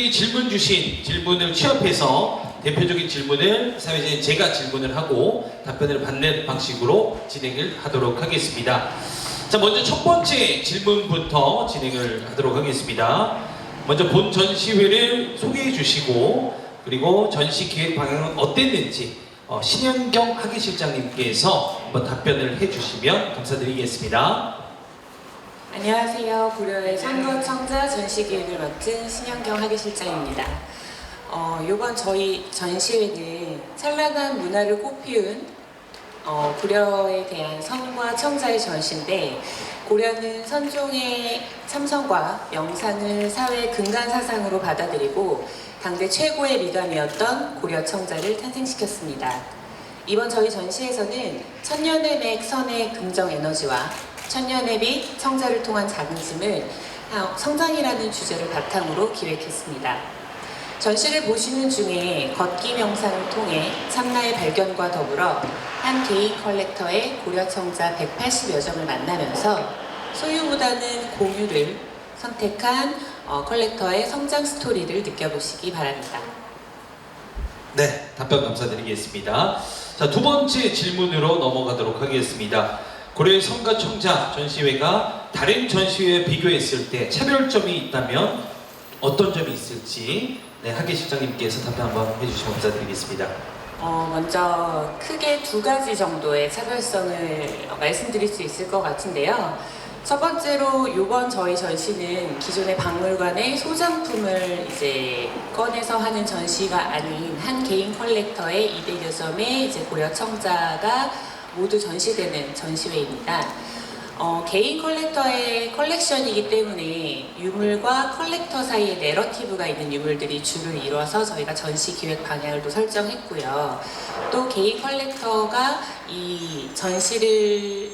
여러분들이 질문 주신 질문을 취합해서 대표적인 질문을 사회자인 제가 질문을 하고 답변을 받는 방식으로 진행을 하도록 하겠습니다. 자, 먼저 첫 번째 질문부터 진행을 하도록 하겠습니다. 먼저 본 전시회를 소개해 주시고 그리고 전시 기획 방향은 어땠는지 신현경 학예실장님께서 한번 답변을 해주시면 감사드리겠습니다. 안녕하세요. 고려의 선거청자 전시기획을 맡은 신현경 학예실장입니다. 이번 저희 전시회는 찬란한 문화를 꽃피운 고려에 대한 선과 청자의 전시인데, 고려는 선종의 참선과 명상을 사회 근간사상으로 받아들이고 당대 최고의 미감이었던 고려 청자를 탄생시켰습니다. 이번 저희 전시에서는 천년의 맥 선의 긍정 에너지와 천년의 빛 청자를 통한 자긍심을 성장이라는 주제를 바탕으로 기획했습니다. 전시를 보시는 중에 걷기 명상을 통해 참나의 발견과 더불어 한 개인 컬렉터의 고려 청자 180여 점을 만나면서 소유보다는 공유를 선택한 컬렉터의 성장 스토리를 느껴보시기 바랍니다. 네, 답변 감사드리겠습니다. 자, 두 번째 질문으로 넘어가도록 하겠습니다. 고려의 성과 청자 전시회가 다른 전시회에 비교했을 때 차별점이 있다면 어떤 점이 있을지 학예실장님께서 답변 한번 해주시면 감사드리겠습니다. 먼저 크게 두 가지 정도의 차별성을 말씀드릴 수 있을 것 같은데요. 첫 번째로 이번 저희 전시는 기존의 박물관의 소장품을 이제 꺼내서 하는 전시가 아닌 한 개인 컬렉터의 200여 점의 이제 고려 청자가 모두 전시되는 전시회입니다. 개인 컬렉터의 컬렉션이기 때문에 유물과 컬렉터 사이에 내러티브가 있는 유물들이 주를 이뤄서 저희가 전시 기획 방향을 또 설정했고요. 또 개인 컬렉터가 이 전시를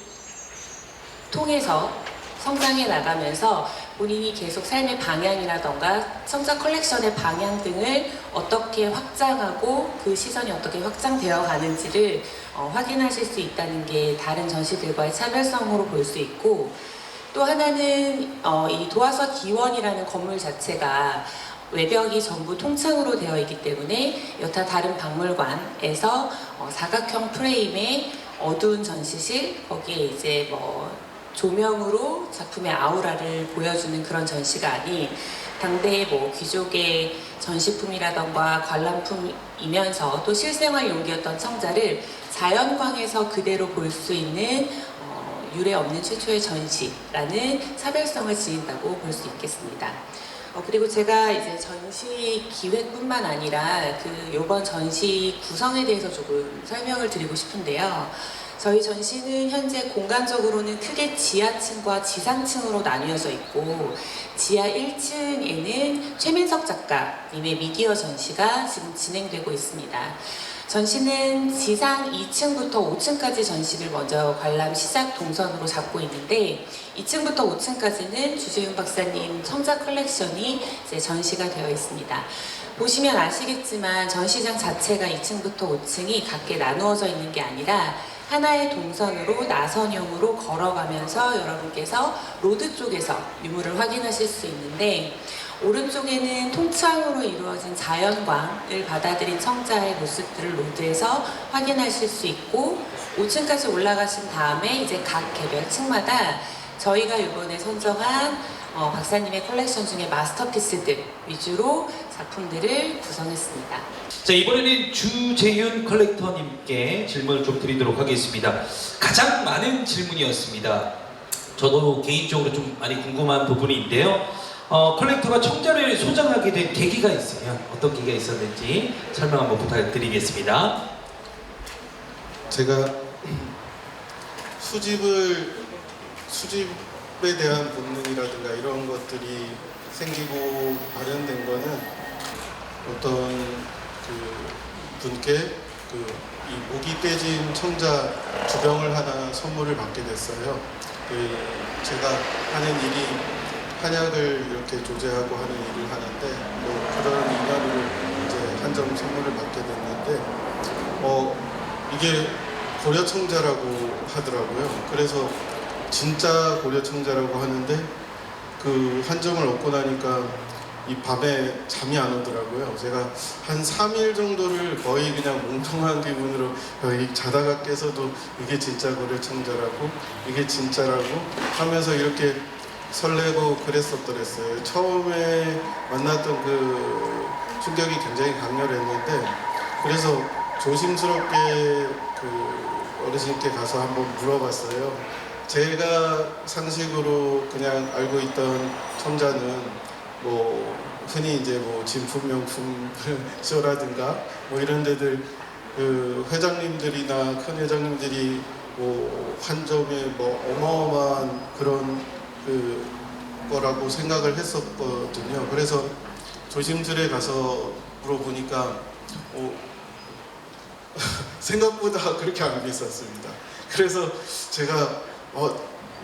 통해서 성장해 나가면서 본인이 계속 삶의 방향이라던가 청자 컬렉션의 방향 등을 어떻게 확장하고 그 시선이 어떻게 확장되어 가는지를 확인하실 수 있다는 게 다른 전시들과의 차별성으로 볼 수 있고, 또 하나는 이 도화서 기원이라는 건물 자체가 외벽이 전부 통창으로 되어 있기 때문에 여타 다른 박물관에서 사각형 프레임의 어두운 전시실, 거기에 이제 조명으로 작품의 아우라를 보여주는 그런 전시가 아닌 당대의 귀족의 전시품이라던가 관람품이면서 또 실생활 용기였던 청자를 자연광에서 그대로 볼 수 있는 유례 없는 최초의 전시라는 차별성을 지닌다고 볼 수 있겠습니다. 그리고 제가 이제 전시 기획뿐만 아니라 요번 전시 구성에 대해서 조금 설명을 드리고 싶은데요. 저희 전시는 현재 공간적으로는 크게 지하층과 지상층으로 나뉘어져 있고, 지하 1층에는 최민석 작가님의 미디어 전시가 지금 진행되고 있습니다. 전시는 지상 2층부터 5층까지 전시를 먼저 관람 시작 동선으로 잡고 있는데, 2층부터 5층까지는 주재윤 박사님 청자 컬렉션이 이제 전시가 되어 있습니다. 보시면 아시겠지만 전시장 자체가 2층부터 5층이 각게 나누어져 있는 게 아니라 하나의 동선으로 나선형으로 걸어가면서 여러분께서 로드 쪽에서 유물을 확인하실 수 있는데, 오른쪽에는 통창으로 이루어진 자연광을 받아들인 청자의 모습들을 로드에서 확인하실 수 있고, 5층까지 올라가신 다음에 이제 각 개별 층마다 저희가 이번에 선정한 박사님의 컬렉션 중에 마스터피스들 위주로 작품들을 구성했습니다. 자, 이번에는 주재윤 컬렉터님께 질문을 좀 드리도록 하겠습니다. 가장 많은 질문이었습니다. 저도 개인적으로 좀 많이 궁금한 부분인데요. 컬렉터가 청자를 소장하게 된 계기가 있으면 어떤 계기가 있었는지 설명 한번 부탁드리겠습니다. 제가 수집에 대한 본능이라든가 이런 것들이 생기고 발현된 거는 어떤 분께 이 목이 떼진 청자 주병을 하나 선물을 받게 됐어요. 제가 하는 일이 한약을 이렇게 조제하고 하는 일을 하는데 그런 인연으로 이제 한 점 선물을 받게 됐는데 이게 고려 청자라고 하더라고요. 그래서 진짜 고려 청자라고 하는데 그 한 점을 얻고 나니까 이 밤에 잠이 안 오더라고요. 제가 한 3일 정도를 거의 그냥 몽롱한 기분으로 거의 자다가 깨서도 이게 진짜 고려청자라고 이게 진짜라고 하면서 이렇게 설레고 그랬었더랬어요. 처음에 만났던 그 충격이 굉장히 강렬했는데 그래서 조심스럽게 그 어르신께 가서 한번 물어봤어요. 제가 상식으로 그냥 알고 있던 청자는 뭐 흔히 이제 뭐 진품명품 쇼라든가 뭐 이런 데들 그 회장님들이나 큰 회장님들이 뭐 한 점에 뭐 어마어마한 그런 그 거라고 생각을 했었거든요. 그래서 조심스레 가서 물어보니까 생각보다 그렇게 안 비쌌습니다. 그래서 제가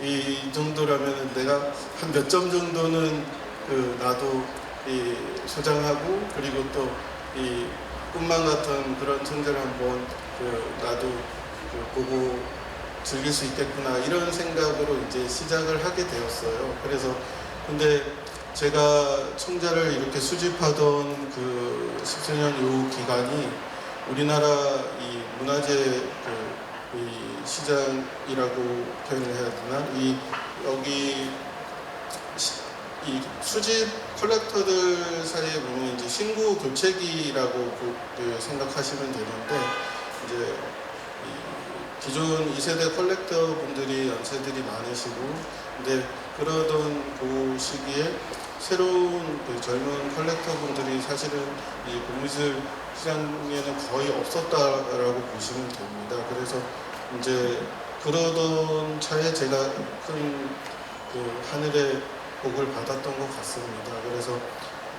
이 정도라면 내가 한 몇 점 정도는 나도 이 소장하고 그리고 또 이 꿈만 같은 그런 청자를 한번 나도 보고 즐길 수 있겠구나 이런 생각으로 이제 시작을 하게 되었어요. 그래서 근데 제가 청자를 이렇게 수집하던 그 10수년 요 기간이 우리나라 이 문화재 이 시장이라고 표현을 해야 되나? 여기 이 수집 컬렉터들 사이에 보면 이제 신구 교체기라고 생각하시면 되는데 이제 기존 2세대 컬렉터 분들이 연세들이 많으시고 근데 그러던 그 시기에 새로운 그 젊은 컬렉터 분들이 사실은 이 국미술 시장에는 거의 없었다라고 보시면 됩니다. 그래서 이제 그러던 차에 제가 큰 그 하늘의 복을 받았던 것 같습니다. 그래서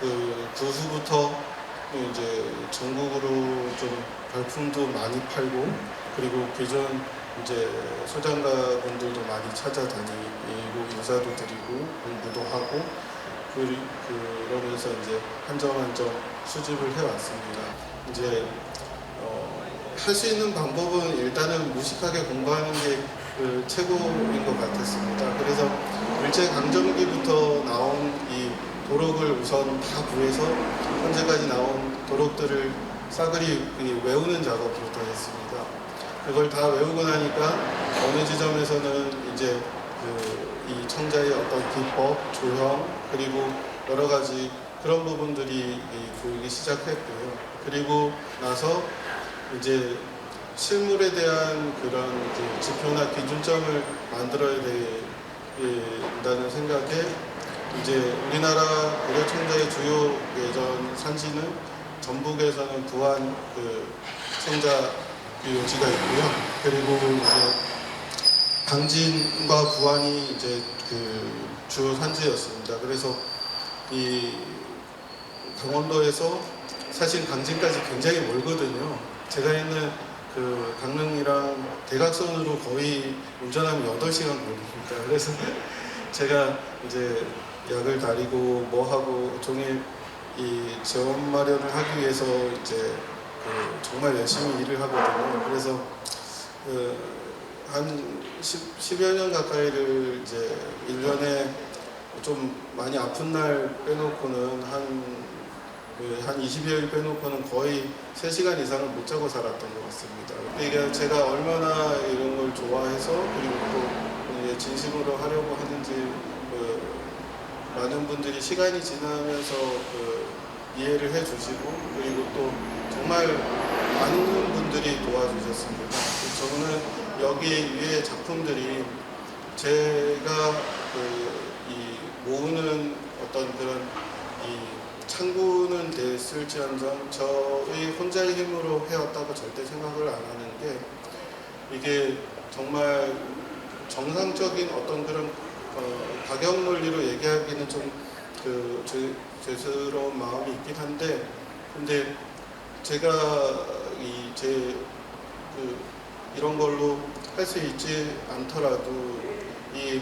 그 후부터 이제 전국으로 좀 발품도 많이 팔고 그리고 기존 이제 소장가 분들도 많이 찾아다니고 인사도 드리고 공부도 하고 그러면서 이제 한 점 한 점 수집을 해왔습니다. 이제 할 수 있는 방법은 일단은 무식하게 공부하는 게 그 최고인 것 같았습니다. 그래서 일제강점기부터 나온 이 도록을 우선 다 구해서 현재까지 나온 도록들을 싸그리 외우는 작업부터 했습니다. 그걸 다 외우고 나니까 어느 지점에서는 이제 이 청자의 어떤 기법, 조형 그리고 여러 가지 그런 부분들이 보이기 시작했고요. 그리고 나서 이제 실물에 대한 그런 지표나 기준점을 만들어야 된다는 생각에 이제 우리나라 고려청자의 주요 예전 산지는 전북에서는 부안 청자 요지가 있고요. 그리고 이제 당진과 부안이 이제 주요 산지였습니다. 그래서 이 강원도에서 사실 당진까지 굉장히 멀거든요. 제가 있는 강릉이랑 대각선으로 거의 운전하면 8시간 걸립니다. 그래서 제가 이제 약을 다리고 뭐 하고 종일 이 재원 마련을 하기 위해서 이제 정말 열심히 일을 하거든요. 그래서 한 10여 년 가까이를 이제 1년에 좀 많이 아픈 날 빼놓고는 한 20여일 빼놓고는 거의 3시간 이상을 못 자고 살았던 것 같습니다. 이게 제가 얼마나 이런 걸 좋아해서 그리고 또 진심으로 하려고 하는지 많은 분들이 시간이 지나면서 이해를 해주시고 그리고 또 정말 많은 분들이 도와주셨습니다. 저는 여기 위에 작품들이 제가 모으는 어떤 그런 창구는 됐을지언정 저의 혼자의 힘으로 해왔다고 절대 생각을 안 하는 게 이게 정말 정상적인 어떤 그런 가격 논리로 얘기하기는 좀 죄스러운 마음이 있긴 한데 근데 제가 이런 걸로 할 수 있지 않더라도 이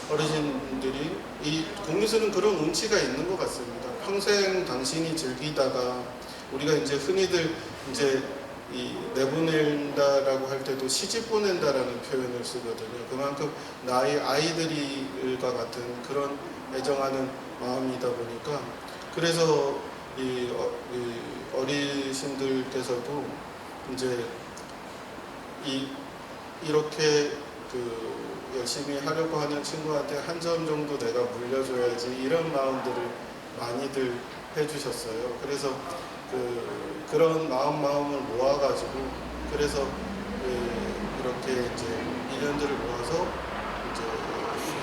어르신들이 이 국미술은 그런 운치가 있는 것 같습니다. 평생 당신이 즐기다가 우리가 이제 흔히들 이제 내보낸다라고 할 때도 시집 보낸다라는 표현을 쓰거든요. 그만큼 나의 아이들과 같은 그런 애정하는 마음이다 보니까 그래서 이 어르신들께서도 이제 이렇게 열심히 하려고 하는 친구한테 한 점 정도 내가 물려줘야지 이런 마음들을 많이들 해주셨어요. 그래서 그런 마음을 모아가지고 그래서 이렇게 이제 인연들을 모아서 이제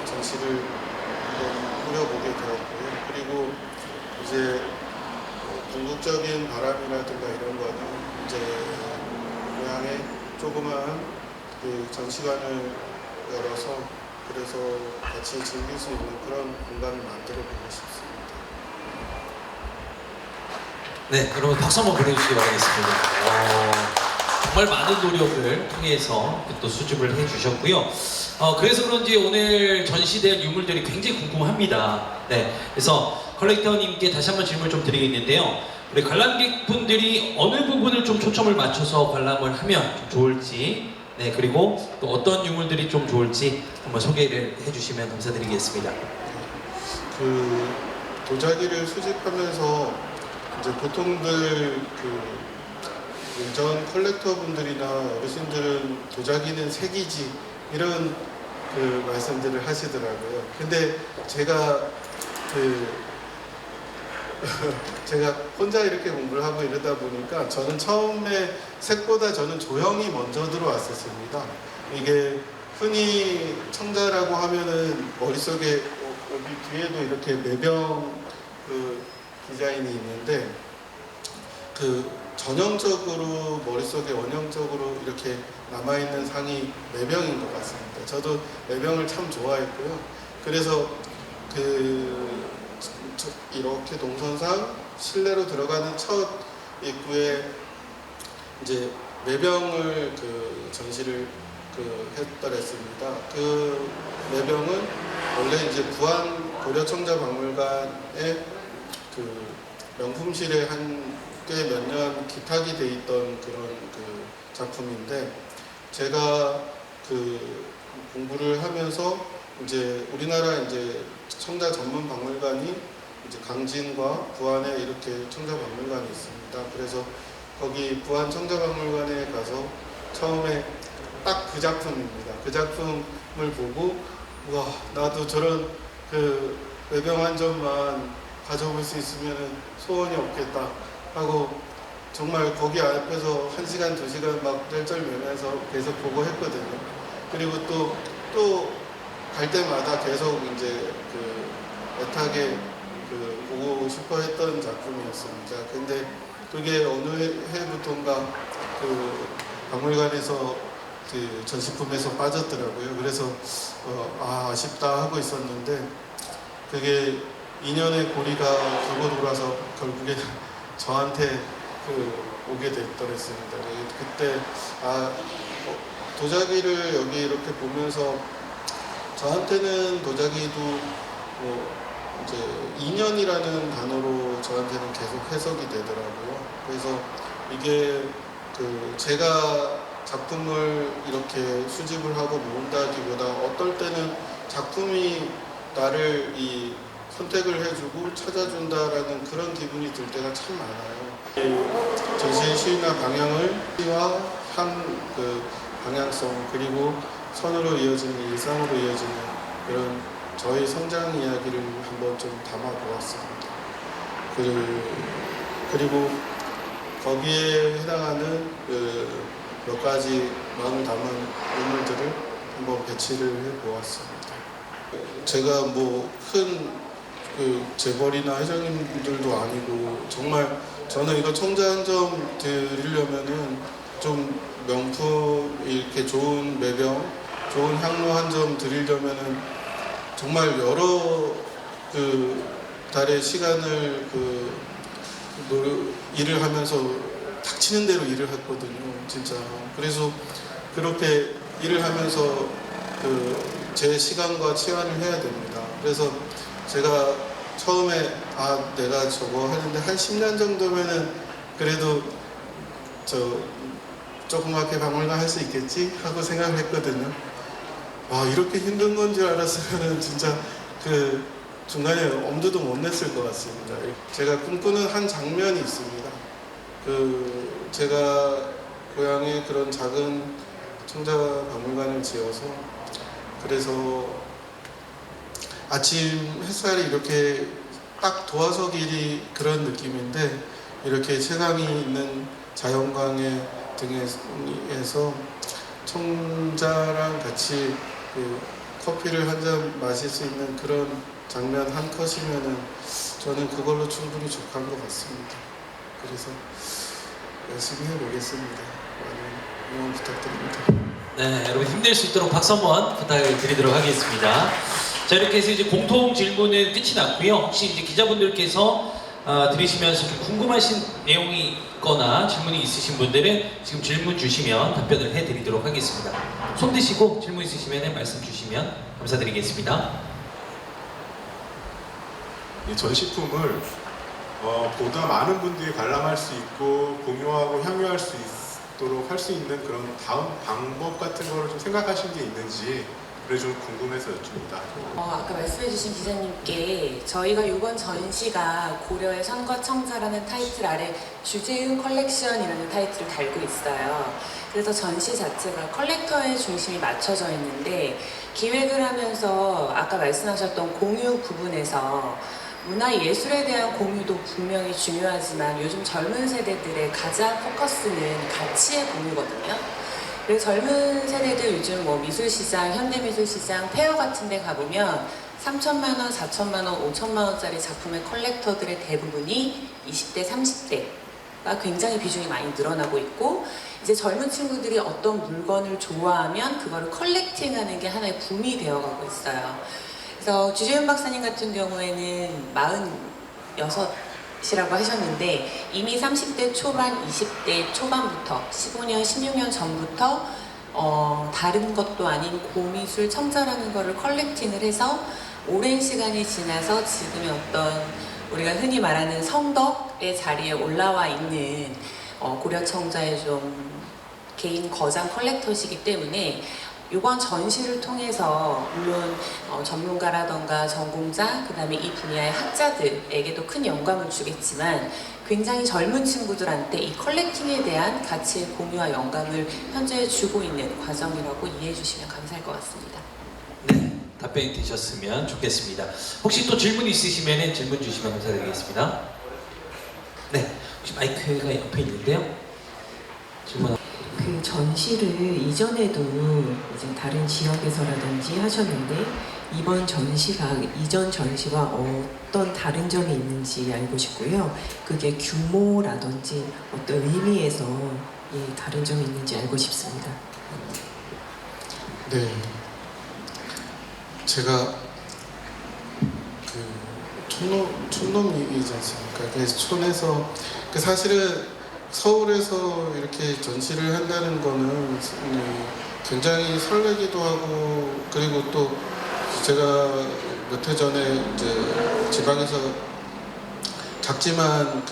전시를 한번 꾸려보게 되었고요. 그리고 이제 궁극적인 바람이라든가 이런 거는 이제 고향에 조그만 전시관을 열어서 그래서 같이 즐길 수 있는 그런 공간을 만들어 보고 싶습니다. 네, 여러분 박수 한번 보내주시기 바라겠습니다. 정말 많은 노력을 통해서 또 수집을 해주셨고요. 그래서 그런지 오늘 전시된 유물들이 굉장히 궁금합니다. 네, 그래서 컬렉터님께 다시 한번 질문을 좀 드리겠는데요. 우리 관람객분들이 어느 부분을 좀 초점을 맞춰서 관람을 하면 좀 좋을지, 네, 그리고 또 어떤 유물들이 좀 좋을지 한번 소개를 해주시면 감사드리겠습니다. 도자기를 수집하면서 이제 보통들 예전 컬렉터 분들이나 어르신들은 도자기는 색이지 이런 말씀들을 하시더라고요. 근데 제가 제가 혼자 이렇게 공부를 하고 이러다 보니까 저는 처음에 색보다 저는 조형이 먼저 들어왔었습니다. 이게 흔히 청자라고 하면은 머릿속에 여기 뒤에도 이렇게 매병 디자인이 있는데 전형적으로 머릿속에 원형적으로 이렇게 남아있는 상이 매병인 것 같습니다. 저도 매병을 참 좋아했고요. 그래서 이렇게 동선상 실내로 들어가는 첫 입구에 이제 매병을 전시를 했더랬습니다. 그 매병은 원래 이제 부안 고려청자박물관의 명품실에 한 꽤 몇 년 기탁이 돼 있던 그런 작품인데 제가 공부를 하면서 이제 우리나라 이제 청자 전문 박물관이 이제 강진과 부안에 이렇게 청자박물관이 있습니다. 그래서 거기 부안 청자박물관에 가서 처음에 딱 그 작품입니다. 그 작품을 보고 와 나도 저런 외병 한 점만 가져볼 수 있으면 소원이 없겠다 하고 정말 거기 앞에서 1시간, 2시간 막 쩔쩔매면서 계속 보고 했거든요. 그리고 또 갈 때마다 계속 이제 애타게 보고 싶어 했던 작품이었습니다. 근데 그게 어느 해부터인가 박물관에서 전시품에서 빠졌더라고요. 그래서 아쉽다 하고 있었는데 그게 인연의 고리가 돌고 돌아서 결국에 저한테 오게 됐더랬습니다. 그때 도자기를 여기 이렇게 보면서 저한테는 도자기도 이제 인연이라는 단어로 저한테는 계속 해석이 되더라고요. 그래서 이게 제가 작품을 이렇게 수집을 하고 모은다기보다 어떨 때는 작품이 나를 선택을 해주고 찾아준다라는 그런 기분이 들 때가 참 많아요. 전시의 시나 방향을 시와 방향성 그리고 선으로 이어지는 일상으로 이어지는 이런 저의 성장 이야기를 한번 좀 담아 보았습니다. 그리고 거기에 해당하는 몇 가지 마음을 담은 인물들을 한번 배치를 해 보았습니다. 제가 큰 재벌이나 회장님들도 아니고 정말 저는 이거 청자 한 점 드리려면은 좀 명품 이렇게 좋은 매병, 좋은 향로 한 점 드리려면은 정말 여러 달의 시간을 일을 하면서 닥치는 대로 일을 했거든요, 진짜. 그래서 그렇게 일을 하면서 제 시간과 치환을 해야 됩니다. 그래서 제가 처음에 내가 저거 하는데 한 10년 정도면은 그래도 조그맣게 박물관 할 수 있겠지 하고 생각을 했거든요. 이렇게 힘든 건 줄 알았으면은 진짜 중간에 엄두도 못 냈을 것 같습니다. 제가 꿈꾸는 한 장면이 있습니다. 제가 고향에 그런 작은 청자박물관을 지어서, 그래서 아침 햇살이 이렇게 딱 도화석이 그런 느낌인데, 이렇게 채광이 있는 자연광의 등에서 청자랑 같이 커피를 한 잔 마실 수 있는 그런 장면 한 컷이면은 저는 그걸로 충분히 족한 것 같습니다. 그래서 열심히 해보겠습니다. 많은 응원 부탁드립니다. 네, 여러분 힘낼 수 있도록 박수 한번 부탁을 드리도록 하겠습니다. 자, 이렇게 해서 이제 공통 질문은 끝이 났고요. 혹시 이제 기자분들께서 들으시면서 좀 궁금하신 내용이 있거나 질문이 있으신 분들은 지금 질문 주시면 답변을 해드리도록 하겠습니다. 손 드시고 질문 있으시면 말씀 주시면 감사드리겠습니다. 이 전시품을 보다 많은 분들이 관람할 수 있고 공유하고 향유할 수 있도록 할 수 있는 그런 다음 방법 같은 거를 좀 생각하신 게 있는지 그래 좀 궁금해서 여쭙니다. 아까 말씀해주신 기자님께 저희가 이번 전시가 고려의 선거청자라는 타이틀 아래 주재윤 컬렉션이라는 타이틀을 달고 있어요. 그래서 전시 자체가 컬렉터의 중심이 맞춰져 있는데, 기획을 하면서 아까 말씀하셨던 공유 부분에서 문화예술에 대한 공유도 분명히 중요하지만 요즘 젊은 세대들의 가장 포커스는 가치의 공유거든요. 그래서 젊은 세대들 요즘 뭐 미술시장, 현대미술시장, 페어 같은 데 가보면 3천만 원, 4천만 원, 5천만 원짜리 작품의 컬렉터들의 대부분이 20대, 30대가 굉장히 비중이 많이 늘어나고 있고, 이제 젊은 친구들이 어떤 물건을 좋아하면 그거를 컬렉팅하는 게 하나의 붐이 되어가고 있어요. 그래서 주재윤 박사님 같은 경우에는 46이라고 하셨는데, 이미 30대 초반, 20대 초반부터 15년, 16년 전부터 다른 것도 아닌 고미술 청자라는 거를 컬렉팅을 해서 오랜 시간이 지나서 지금의 어떤 우리가 흔히 말하는 성덕의 자리에 올라와 있는 고려 청자의 좀 개인 거장 컬렉터시기 때문에 이번 전시를 통해서 물론 전문가라던가 전공자, 그 다음에 이 분야의 학자들에게도 큰 영감을 주겠지만 굉장히 젊은 친구들한테 이 컬렉팅에 대한 가치의 공유와 영감을 현재 주고 있는 과정이라고 이해해 주시면 감사할 것 같습니다. 네, 답변이 되셨으면 좋겠습니다. 혹시 또 질문 있으시면 질문 주시면 감사드리겠습니다. 네, 혹시 마이크가 옆에 있는데요. 질문. 그 전시를 이전에도 이제 다른 지역에서라든지 하셨는데, 이번 전시가 이전 전시와 어떤 다른 점이 있는지 알고 싶고요. 그게 규모라든지 어떤 의미에서 다른 점이 있는지 알고 싶습니다. 네, 제가 촌놈이지 않습니까? 그래서 촌에서 사실은 서울에서 이렇게 전시를 한다는 거는 굉장히 설레기도 하고, 그리고 또 제가 몇 해 전에 이제 지방에서 작지만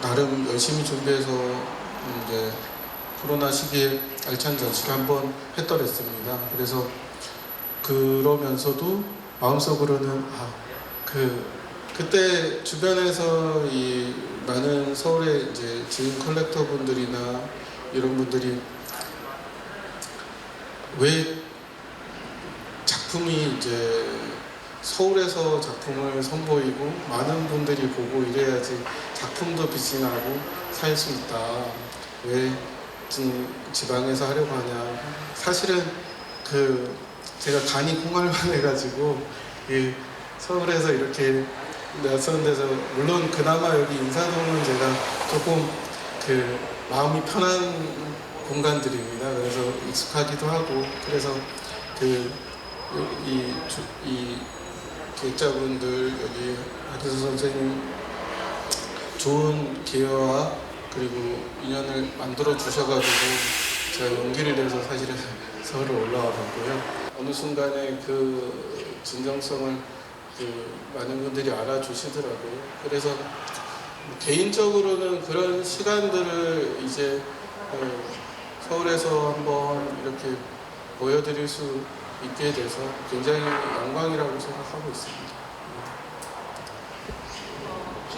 나름 열심히 준비해서 이제 코로나 시기에 알찬 전시를 한번 했더랬습니다. 그래서 그러면서도 마음속으로는 그때 주변에서 이 많은 서울의 이제 지인 컬렉터 분들이나 이런 분들이 왜 작품이 이제 서울에서 작품을 선보이고 많은 분들이 보고 이래야지 작품도 빛이 나고 살 수 있다. 왜 지방에서 하려고 하냐. 사실은 제가 간이 콩알만 해가지고 서울에서 이렇게 낯선 데서, 물론 그나마 여기 인사동은 제가 조금 마음이 편한 공간들입니다. 그래서 익숙하기도 하고, 그래서 이 기획자분들, 여기 박희수 선생님 좋은 기회와 그리고 인연을 만들어 주셔가지고 제가 용기를 내서 사실은 서울에 올라와 봤고요. 어느 순간에 그 진정성을 많은 분들이 알아주시더라고요. 그래서 개인적으로는 그런 시간들을 이제 서울에서 한번 이렇게 보여드릴 수 있게 돼서 굉장히 영광이라고 생각하고 있습니다.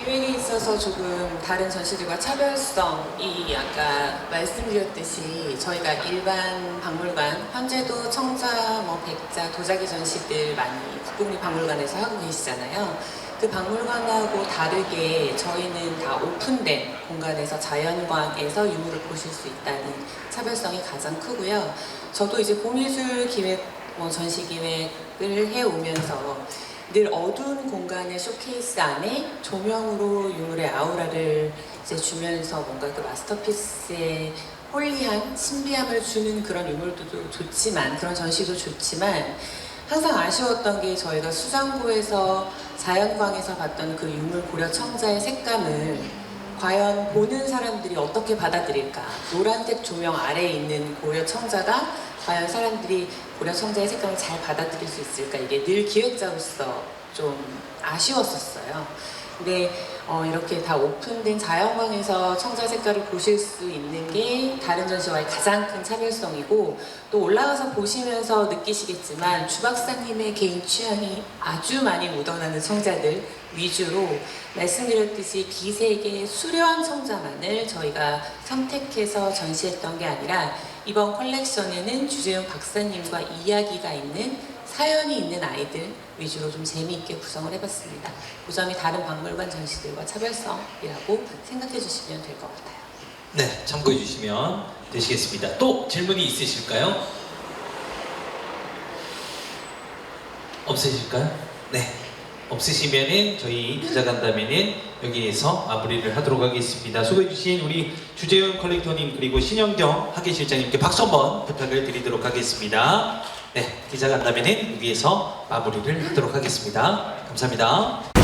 기획에 있어서 조금 다른 전시들과 차별성이 아까 말씀드렸듯이 저희가 일반 박물관, 현재도 청자, 백자, 도자기 전시들 많이 국국립박물관에서 하고 계시잖아요. 그 박물관하고 다르게 저희는 다 오픈된 공간에서 자연광에서 유물을 보실 수 있다는 차별성이 가장 크고요. 저도 이제 봄미술 기획, 전시 기획을 해오면서 늘 어두운 공간의 쇼케이스 안에 조명으로 유물의 아우라를 이제 주면서 뭔가 그 마스터피스의 홀리한 신비함을 주는 그런 유물도 좋지만, 그런 전시도 좋지만, 항상 아쉬웠던 게 저희가 수장고에서 자연광에서 봤던 그 유물 고려 청자의 색감을 과연 보는 사람들이 어떻게 받아들일까? 노란색 조명 아래에 있는 고려 청자가 과연 사람들이 고려 청자의 색감을 잘 받아들일 수 있을까? 이게 늘 기획자로서 좀 아쉬웠었어요. 근데 이렇게 다 오픈된 자연광에서 청자 색깔을 보실 수 있는 게 다른 전시와의 가장 큰 차별성이고, 또 올라가서 보시면서 느끼시겠지만 주 박사님의 개인 취향이 아주 많이 묻어나는 청자들 위주로 말씀드렸듯이 비색의 수려한 청자만을 저희가 선택해서 전시했던 게 아니라 이번 컬렉션에는 주재용 박사님과 이야기가 있는, 사연이 있는 아이들 위주로 좀 재미있게 구성을 해봤습니다. 그 점이 다른 박물관 전시들과 차별성이라고 생각해 주시면 될 것 같아요. 네, 참고해 주시면 되시겠습니다. 또 질문이 있으실까요? 없으실까요? 네. 없으시면은 저희 기자간담회는 여기에서 마무리를 하도록 하겠습니다. 수고해주신 우리 주재훈 컬렉터님 그리고 신영경 학예실장님께 박수 한번 부탁을 드리도록 하겠습니다. 네, 기자간담회는 여기에서 마무리를 하도록 하겠습니다. 감사합니다.